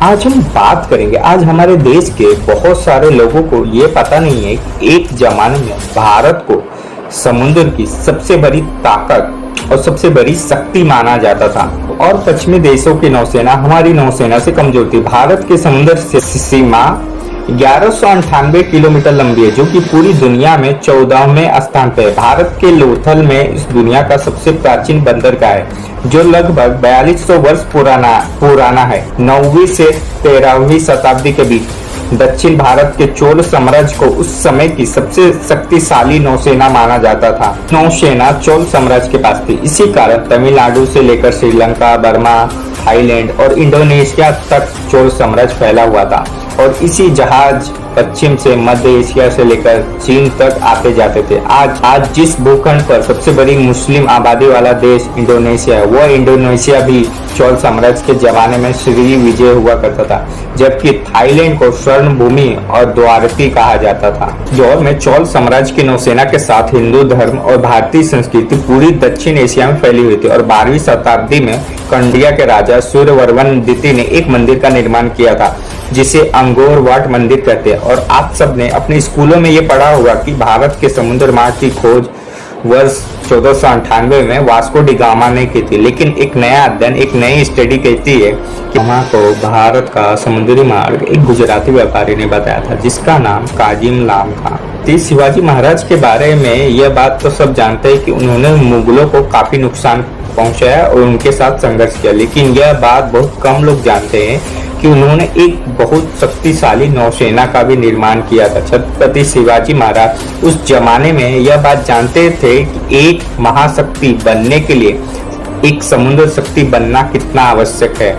आज हम बात करेंगे। आज हमारे देश के बहुत सारे लोगों को ये पता नहीं है कि एक जमाने में भारत को समुद्र की सबसे बड़ी ताकत और सबसे बड़ी शक्ति माना जाता था और पश्चिमी देशों की नौसेना हमारी नौसेना से कमजोर थी। भारत के समुद्र से सीमा 1198 किलोमीटर लंबी है, जो कि पूरी दुनिया में 14वें स्थान पे है। भारत के लोथल में इस दुनिया का सबसे प्राचीन बंदरगाह है, जो लगभग 4200 वर्ष पुराना है। 9वीं से 13वीं शताब्दी के बीच दक्षिण भारत के चोल साम्राज्य को उस समय की सबसे शक्तिशाली नौसेना माना जाता था। नौसेना चोल साम्राज्य के पास थी। इसी कारण तमिलनाडु से लेकर श्रीलंका, बर्मा, थाईलैंड और इंडोनेशिया तक चोल साम्राज्य फैला हुआ था और इसी जहाज पश्चिम से मध्य एशिया से लेकर चीन तक आते जाते थे। आज जिस भूखंड पर सबसे बड़ी मुस्लिम आबादी वाला देश इंडोनेशिया है, वह इंडोनेशिया भी चोल साम्राज्य के जमाने में श्री विजय हुआ करता था, जबकि थाईलैंड को स्वर्ण भूमि और द्वारकी कहा जाता था। दौर में चोल साम्राज्य की नौसेना के साथ हिंदू धर्म और भारतीय संस्कृति पूरी दक्षिण एशिया में फैली हुई थी और 12वीं शताब्दी में कंडिया के राजा सूर्यवर्मन द्वितीय ने एक मंदिर का निर्माण किया था, जिसे अंगोर वाट मंदिर कहते हैं। और आप सब ने अपने स्कूलों में ये पढ़ा होगा कि भारत के समुद्र मार्ग की खोज वर्ष 1498 में वास्को डी गामा ने की थी, लेकिन एक नया अध्ययन, एक नई स्टडी कहती है कि गामा को भारत का समुद्री मार्ग एक गुजराती व्यापारी ने बताया था, जिसका नाम काजिम लाम था। शिवाजी महाराज के बारे में यह बात तो सब जानते हैं कि उन्होंने मुगलों को काफी नुकसान पहुंचाया और उनके साथ संघर्ष किया, लेकिन यह बात बहुत कम लोग जानते हैं कि उन्होंने एक बहुत शक्तिशाली नौसेना का भी निर्माण किया था। छत्रपति शिवाजी महाराज उस जमाने में यह बात जानते थे कि एक महाशक्ति बनने के लिए एक समुद्र शक्ति बनना कितना आवश्यक है।